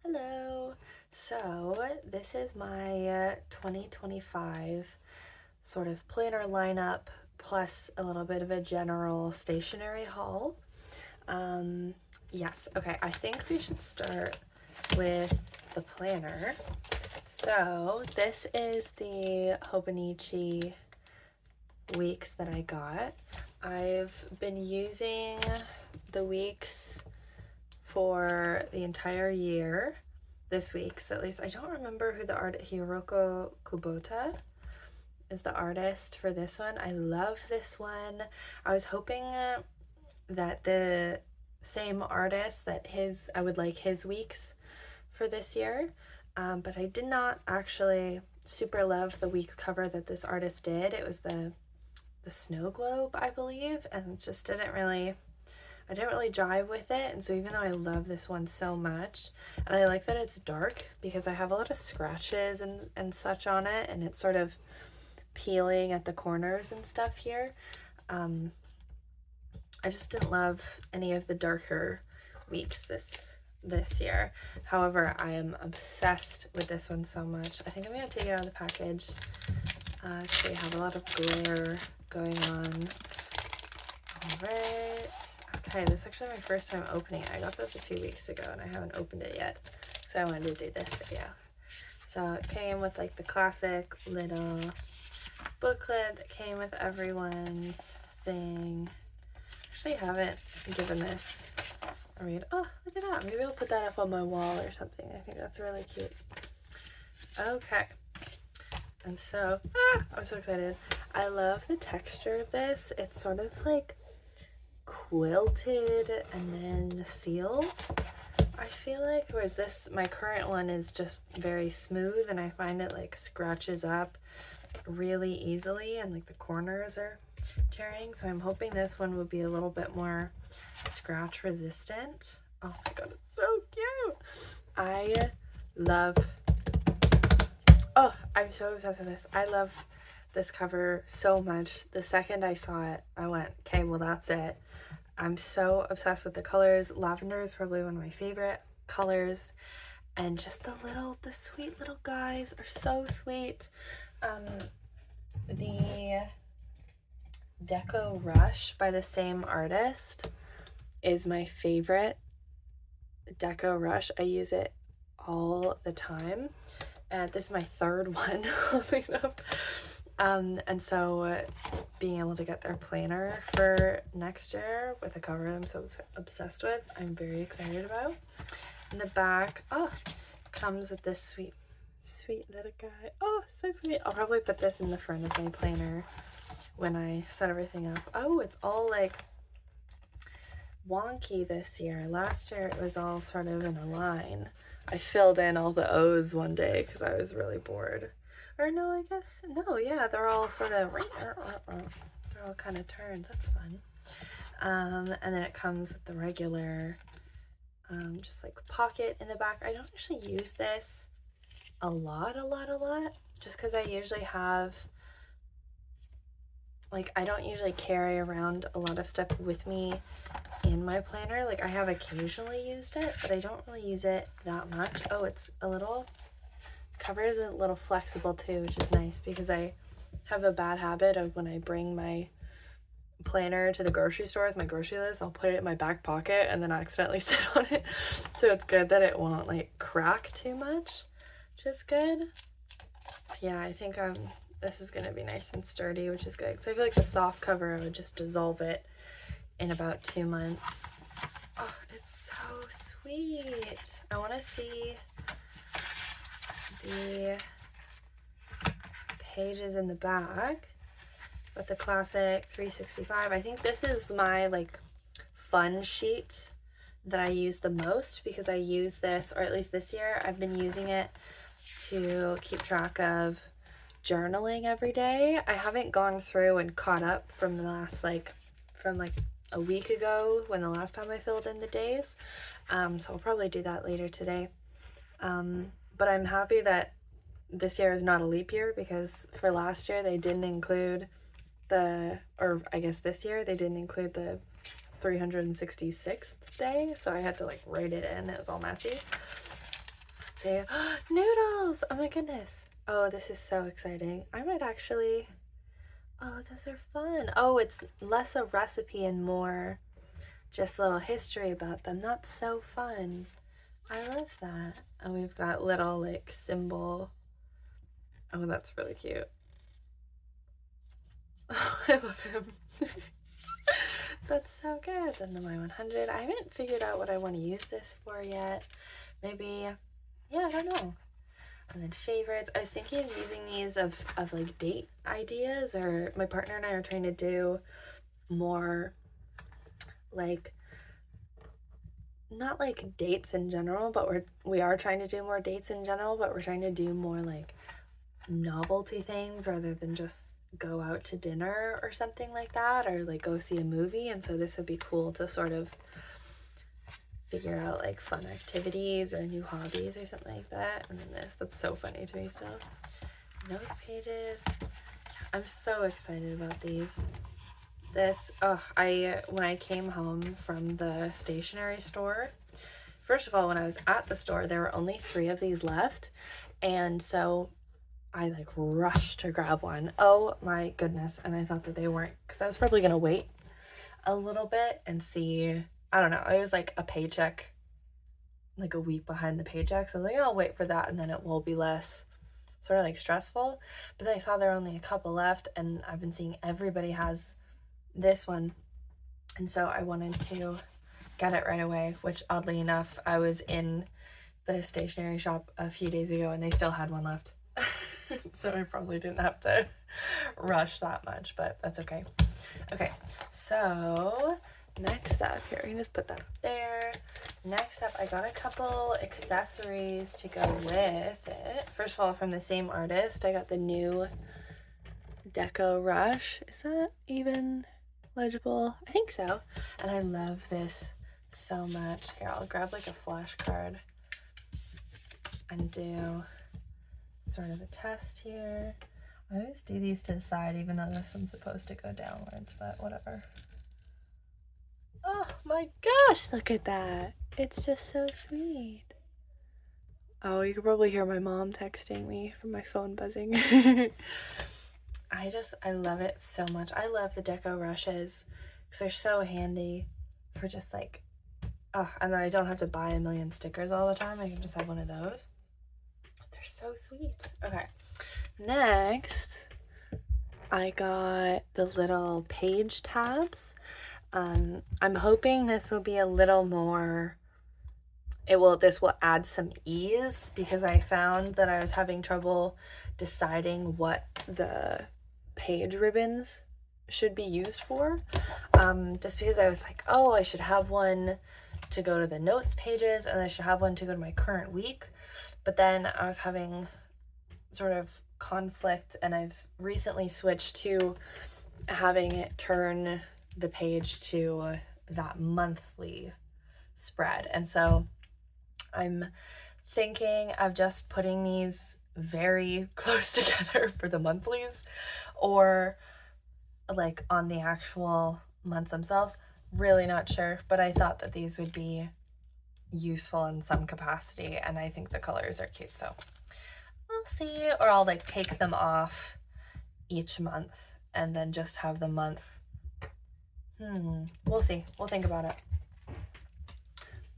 Hello. So this is my 2025 sort of planner lineup plus a little bit of a general stationery haul. Yes, okay, I think we should start with the planner. So this is the Hobonichi weeks that I got. I've been using the weeks for the entire year. This week's at least. I don't remember who the Hiroko Kubota is the artist for this one. I love this one. I was hoping that the same artist I would like his weeks for this year, but I did not actually super love the week's cover that this artist did. It was the snow globe, I believe, and just I didn't really jive with it. And so even though I love this one so much, and I like that it's dark because I have a lot of scratches and such on it, and it's sort of peeling at the corners and stuff here, I just didn't love any of the darker weeks this year. However, I am obsessed with this one so much. I think I'm going to take it out of the package. Actually have a lot of glare going on. Alright. Okay, this is actually my first time opening it. I got this a few weeks ago and I haven't opened it yet because I wanted to do this video. So it came with like the classic little booklet that came with everyone's thing. Actually haven't given this a read. Oh, look at that. Maybe I'll put that up on my wall or something. I think that's really cute. Okay. And so, I'm so excited. I love the texture of this. It's sort of like quilted and then sealed, I feel like, whereas my current one is just very smooth, and I find it like scratches up really easily and like the corners are tearing. So I'm hoping this one will be a little bit more scratch resistant. Oh my god, it's so cute. I'm so obsessed with this. I love this cover so much. The second I saw it, I went, okay, well that's it. I'm so obsessed with the colors. Lavender is probably one of my favorite colors. And just the sweet little guys are so sweet. The Deco Rush by the same artist is my favorite Deco Rush. I use it all the time. This is my third one, oddly enough. And so being able to get their planner for next year with a cover I'm so obsessed with, I'm very excited about. In the back, comes with this sweet little guy. Oh, so sweet. I'll probably put this in the front of my planner when I set everything up. Oh, it's all like wonky this year. Last year it was all sort of in a line. I filled in all the O's one day because I was really bored. Or no, I guess, no, yeah, they're all sort of, they're all kind of turned. That's fun. And then it comes with the regular, just like pocket in the back. I don't actually use this a lot, just because I usually have, like, I don't usually carry around a lot of stuff with me in my planner. Like, I have occasionally used it, but I don't really use it that much. Oh, it's cover is a little flexible too, which is nice because I have a bad habit of when I bring my planner to the grocery store with my grocery list, I'll put it in my back pocket and then accidentally sit on it. So it's good that it won't like crack too much, which is good. Yeah, I think this is gonna be nice and sturdy, which is good. So I feel like the soft cover, I would just dissolve it in about 2 months. Oh, it's so sweet. I want to see the pages in the back with the classic 365. I think this is my like fun sheet that I use the most because I use this, or at least this year I've been using it to keep track of journaling every day. I haven't gone through and caught up from the last from a week ago when the last time I filled in the days. So I'll probably do that later today. But I'm happy that this year is not a leap year because for last year they didn't include or I guess this year they didn't include the 366th day, so I had to like write it in. It was all messy. Let's see. Noodles! Oh my goodness. Oh, this is so exciting. I might actually... Oh, those are fun. Oh, it's less a recipe and more just a little history about them. That's so fun. I love that. And we've got little like symbol. Oh, that's really cute. Oh, I love him. That's so good. Then the My 100. I haven't figured out what I want to use this for yet. Maybe, yeah, I don't know. And then favorites. I was thinking of using these of like date ideas, or my partner and I are trying to do more like, not like dates in general, but we are trying to do more dates in general, but we're trying to do more like novelty things rather than just go out to dinner or something like that, or like go see a movie. And so this would be cool to sort of figure out like fun activities or new hobbies or something like that. And then that's so funny to me still. Notes pages. I'm so excited about these. This, when I came home from the stationery store, first of all, when I was at the store, there were only 3 of these left. And so I like rushed to grab one. Oh my goodness. And I thought that they weren't, because I was probably going to wait a little bit and see. I don't know. I was like a paycheck, like a week behind the paycheck. So I was like, I'll wait for that and then it will be less sort of like stressful. But then I saw there were only a couple left, and I've been seeing everybody has this one. And so I wanted to get it right away, which oddly enough, I was in the stationery shop a few days ago and they still had one left. So I probably didn't have to rush that much, but that's okay. Okay, so next up, here, we can just put that up there. Next up, I got a couple accessories to go with it. First of all, from the same artist, I got the new Deco Rush. Is that even legible? I think so. And I love this so much. Here, I'll grab like a flashcard and do sort of a test here. I always do these to the side, even though this one's supposed to go downwards, but whatever. Oh my gosh, look at that. It's just so sweet. Oh, you can probably hear my mom texting me from my phone buzzing. I love it so much. I love the Deco Rushes because they're so handy for just like, and then I don't have to buy a million stickers all the time. I can just have one of those. They're so sweet. Okay, next I got the little page tabs. I'm hoping this will be a little more, this will add some ease, because I found that I was having trouble deciding what the page ribbons should be used for. Just because I was like, oh, I should have one to go to the notes pages and I should have one to go to my current week. But then I was having sort of conflict, and I've recently switched to having it turn the page to that monthly spread. And so I'm thinking of just putting these very close together for the monthlies, or like on the actual months themselves. Really not sure, but I thought that these would be useful in some capacity, and I think the colors are cute, so we'll see. Or I'll like take them off each month and then just have the month. We'll see. We'll think about it.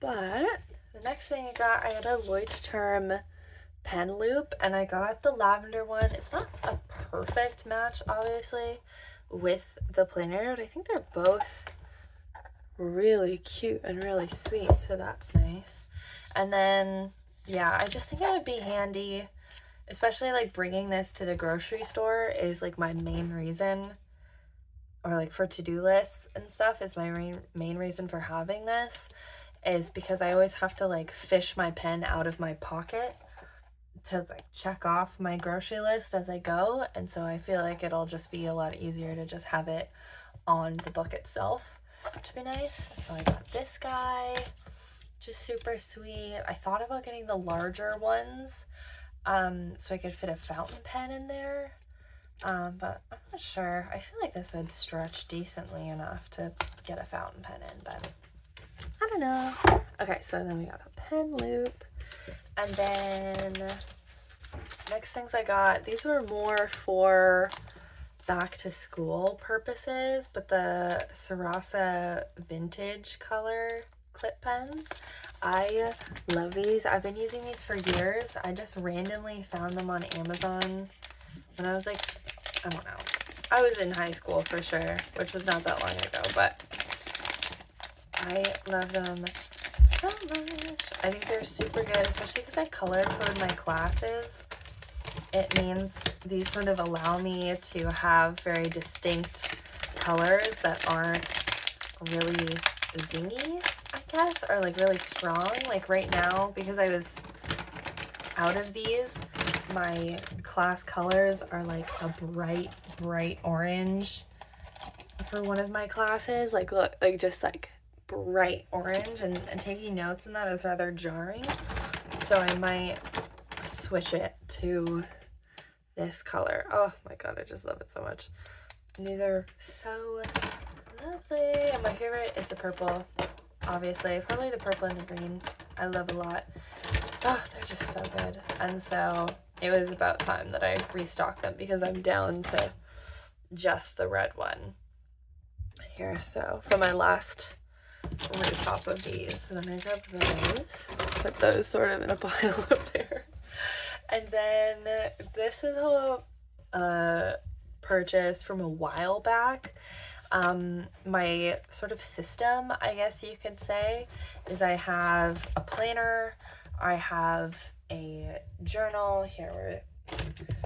But the next thing I got, I had a Leuchtturm pen loop, and I got the lavender one. It's not a perfect match, obviously, with the planner, but I think they're both really cute and really sweet, so that's nice. And then, yeah, I just think it would be handy, especially like bringing this to the grocery store is like my main reason, or like for to-do lists and stuff is my main reason for having this, is because I always have to like fish my pen out of my pocket to like check off my grocery list as I go. And so I feel like it'll just be a lot easier to just have it on the book itself, to be nice. So I got this guy, just super sweet. I thought about getting the larger ones so I could fit a fountain pen in there, but I'm not sure. I feel like this would stretch decently enough to get a fountain pen in, but I don't know. Okay, so then we got a pen loop, And then next things I got, these were more for back to school purposes, but the Sarasa vintage color clip pens. I love these. I've been using these for years. I just randomly found them on Amazon when I was like, I don't know. I was in high school for sure, which was not that long ago, but I love them so much. I think they're super good, especially because I color code my classes. It means these sort of allow me to have very distinct colors that aren't really zingy, I guess, or like really strong. Like right now, because I was out of these, my class colors are like a bright orange for one of my classes. Like look, like just like bright orange, and taking notes in that is rather jarring. So I might switch it to this color. Oh my god, I just love it so much. And these are so lovely. And my favorite is the purple, obviously. Probably the purple and the green. I love a lot. Oh, they're just so good. And so it was about time that I restocked them because I'm down to just the red one here. So for my last retop of these, and then I grabbed those, put those sort of in a pile up there. And then this is a purchase from a while back. My sort of system, I guess you could say, is I have a planner, I have a journal. Here,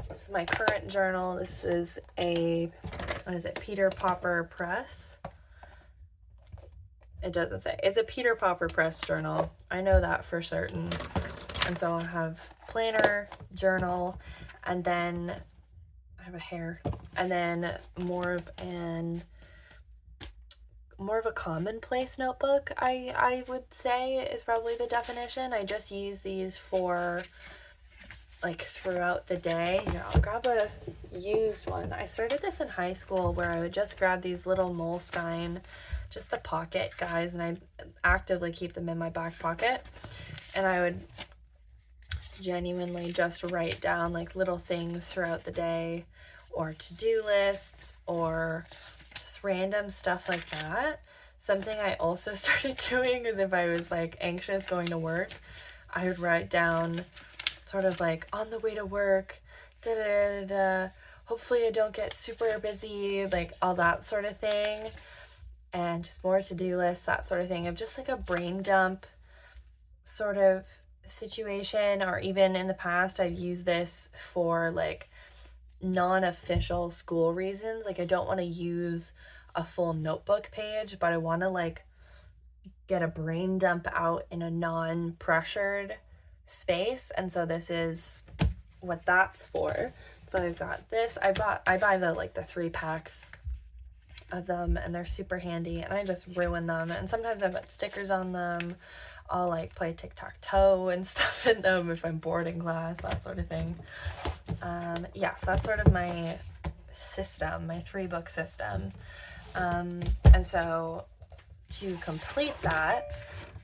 this is my current journal. This is a, what is it, Peter Popper Press. It doesn't say. It's a Peter Popper Press journal. I know that for certain. And so I'll have planner, journal, and then I have a hair, and then more of a commonplace notebook, I would say is probably the definition. I just use these for like throughout the day. Here, I'll grab a used one. I started this in high school where I would just grab these little Moleskine, just the pocket guys, and I'd actively keep them in my back pocket, and I would genuinely just write down like little things throughout the day, or to-do lists, or just random stuff like that. Something I also started doing is if I was like anxious going to work, I would write down sort of like on the way to work, hopefully I don't get super busy, like all that sort of thing, and just more to-do lists, that sort of thing, of just like a brain dump sort of situation. Or even in the past, I've used this for like non-official school reasons. Like I don't want to use a full notebook page, but I want to like get a brain dump out in a non-pressured space, and so this is what that's for. So I've got this. I buy the like the 3 packs of them, and they're super handy, and I just ruin them, and sometimes I put stickers on them. I'll like play tic-tac-toe and stuff in them if I'm bored in class, that sort of thing. Yeah, so that's sort of my system, my 3-book system. And so to complete that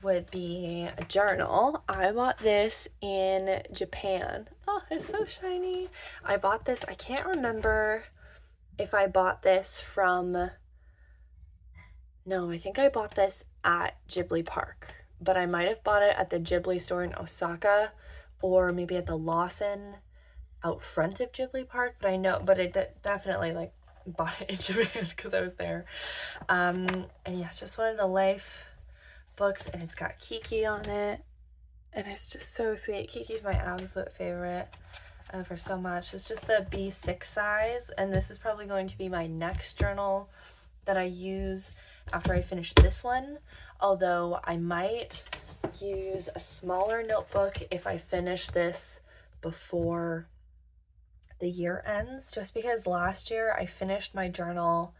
would be a journal. I bought this in Japan. Oh, it's so shiny. I bought this, I can't remember if I bought this from, no, I think I bought this at Ghibli Park, but I might have bought it at the Ghibli store in Osaka, or maybe at the Lawson out front of Ghibli Park, but I know, but I definitely like bought it in Japan because I was there. And yeah, it's just one of the life books, and it's got Kiki on it, and it's just so sweet. Kiki's my absolute favorite. I love her so much. It's just the B6 size, and this is probably going to be my next journal that I use after I finish this one, although I might use a smaller notebook if I finish this before the year ends, just because last year I finished my journal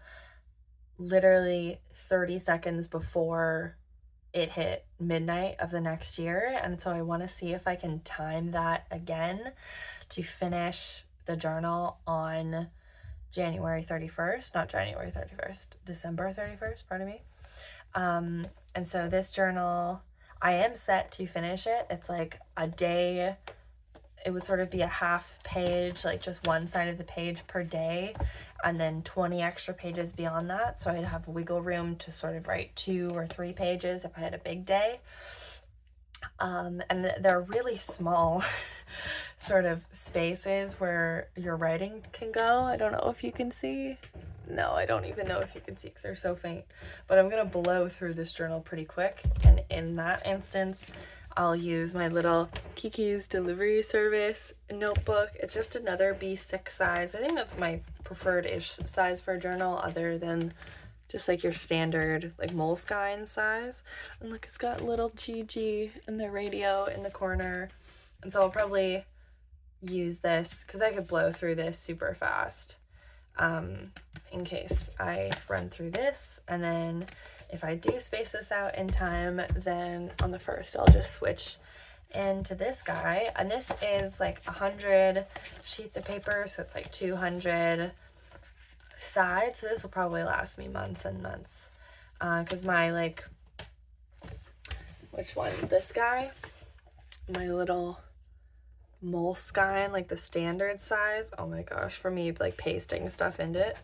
literally 30 seconds before it hit midnight of the next year, and so I want to see if I can time that again to finish the journal on January 31st, not January 31st, December 31st, pardon me. And so this journal, I am set to finish it. It's like a day. It would sort of be a half page, like just one side of the page per day, and then 20 extra pages beyond that. So I'd have wiggle room to sort of write 2 or 3 pages if I had a big day. And they're really small sort of spaces where your writing can go. I don't know if you can see. No, I don't even know if you can see because they're so faint. But I'm going to blow through this journal pretty quick. And in that instance, I'll use my little Kiki's Delivery Service notebook. It's just another B6 size. I think that's my preferred-ish size for a journal, other than just like your standard like Moleskine size. And look, it's got little Gigi and the radio in the corner. And so I'll probably use this because I could blow through this super fast in case I run through this. And then if I do space this out in time, then on the first I'll just switch into this guy. And this is like 100 sheets of paper, so it's like 200 sides. So this will probably last me months and months. Because my like, which one? This guy? My little Moleskine, like the standard size. Oh my gosh, for me, like pasting stuff into it.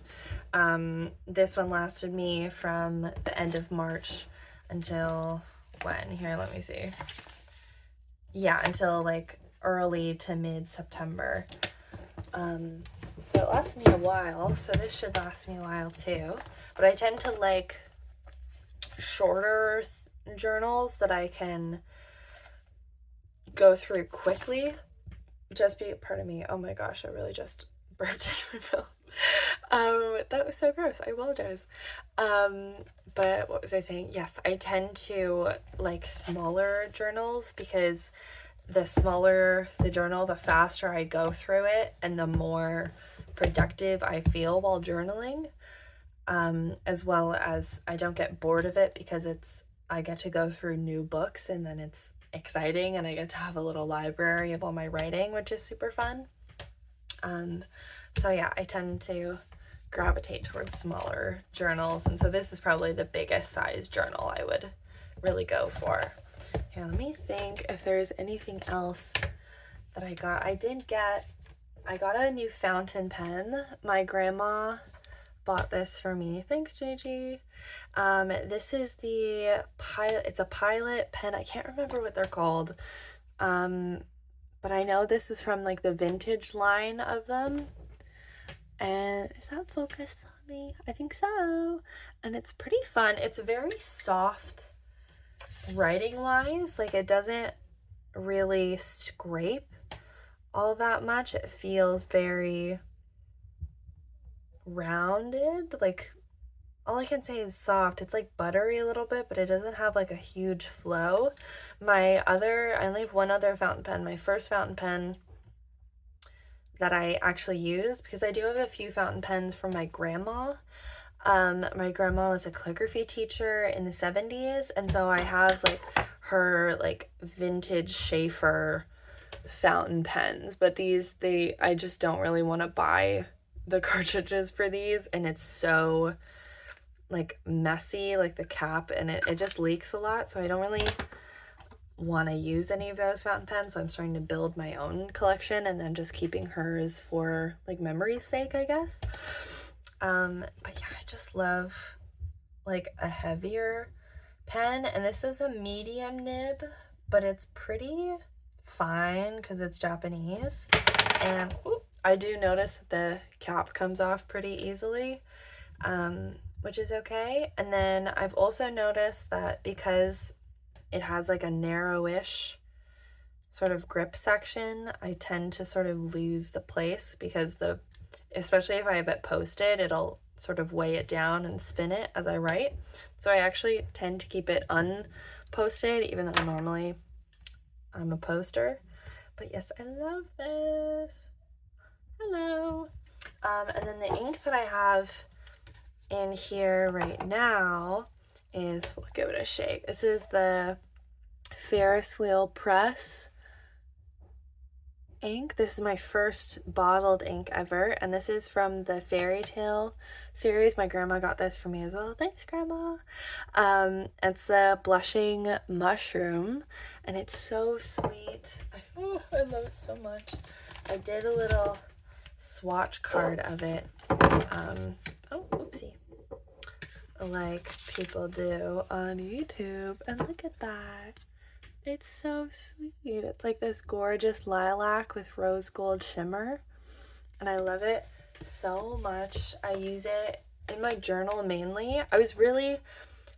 This one lasted me from the end of March until when? Here, let me see. Yeah, until like early to mid-September. So it lasted me a while, so this should last me a while too. But I tend to like shorter journals that I can go through quickly. Pardon me, oh my gosh, I really just burped in my mouth. That was so gross, I apologize. But what was I saying? Yes, I tend to like smaller journals because the smaller the journal, the faster I go through it and the more productive I feel while journaling, as well as I don't get bored of it because I get to go through new books and then it's exciting and I get to have a little library of all my writing, which is super fun. So yeah, I tend to gravitate towards smaller journals, and so this is probably the biggest size journal I would really go for. Here, let me think if there's anything else that I got. I got a new fountain pen. My grandma bought this for me. Thanks, Gigi. This is the Pilot. It's a Pilot pen. I can't remember what they're called. But I know this is from like the vintage line of them. And is that focused on me? I think so. And it's pretty fun. It's very soft writing wise. Like it doesn't really scrape all that much. It feels very rounded. Like all I can say is soft. It's like buttery a little bit, but it doesn't have like a huge flow. I only have one other fountain pen. My first fountain pen that I actually use, because I do have a few fountain pens from my grandma. My grandma was a calligraphy teacher in the 70s, and so I have like her like vintage Schaefer fountain pens, but I just don't really want to buy the cartridges for these, and it's so like messy, like the cap, and it just leaks a lot, so I don't really want to use any of those fountain pens. So I'm starting to build my own collection and then just keeping hers for like memory's sake, I guess. But yeah, I just love like a heavier pen, and this is a medium nib, but it's pretty fine because it's Japanese. And I do notice that the cap comes off pretty easily, which is okay. And then I've also noticed that because it has like a narrowish sort of grip section, I tend to sort of lose the place because especially if I have it posted, it'll sort of weigh it down and spin it as I write. So I actually tend to keep it unposted, even though normally I'm a poster. But yes, I love this. Hello. And then the ink that I have in here right now is, we'll give it a shake. This is the Ferris wheel press. ink. This is my first bottled ink ever, and this is from the Fairy Tale series. My grandma got this for me as well. Thanks, Grandma. It's the Blushing Mushroom, and it's so sweet. I love it so much. I did a little swatch card of it. Oh, oopsie. Like people do on YouTube, and look at that. It's so sweet. It's like this gorgeous lilac with rose gold shimmer, and I love it so much. I use it in my journal mainly. I was really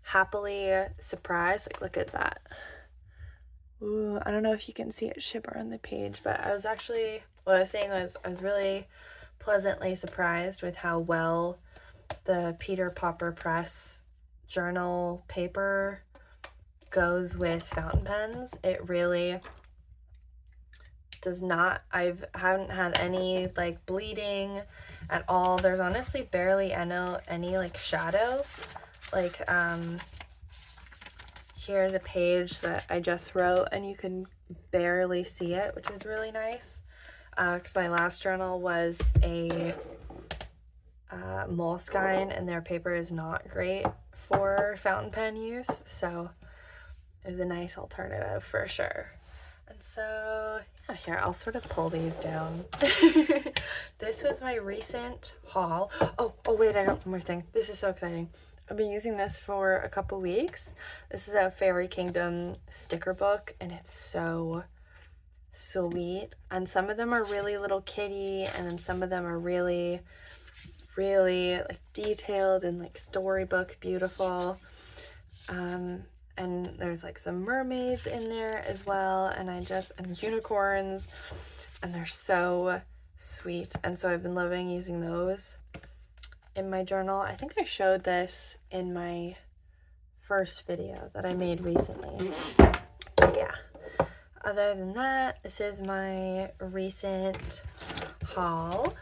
happily surprised. Like, look at that. Ooh, I don't know if you can see it shimmer on the page, but I was actually, what I was saying was I was really pleasantly surprised with how well the Peter Popper Press journal paper goes with fountain pens. It really does not, I haven't had any like bleeding at all. There's honestly barely any like shadow. Like here's a page that I just wrote and you can barely see it, which is really nice, because my last journal was a Moleskine, and their paper is not great for fountain pen use, so it was a nice alternative for sure. And so yeah, here, I'll sort of pull these down. This was my recent haul. Oh wait, I got one more thing. This is so exciting. I've been using this for a couple weeks. This is a Fairy Kingdom sticker book, and it's so sweet. And some of them are really little kitty, and then some of them are really like detailed and like storybook beautiful. And there's like some mermaids in there as well, and unicorns, and they're so sweet. And so I've been loving using those in my journal. I think I showed this in my first video that I made recently. But yeah, other than that, this is my recent haul.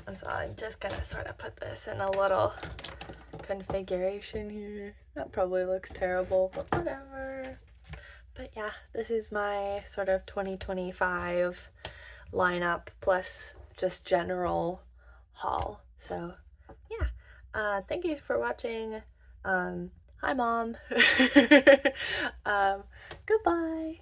And so I'm just gonna sort of put this in a little configuration here. That probably looks terrible, but whatever. But yeah, this is my sort of 2025 lineup plus just general haul. So yeah, thank you for watching. Hi, Mom. Goodbye.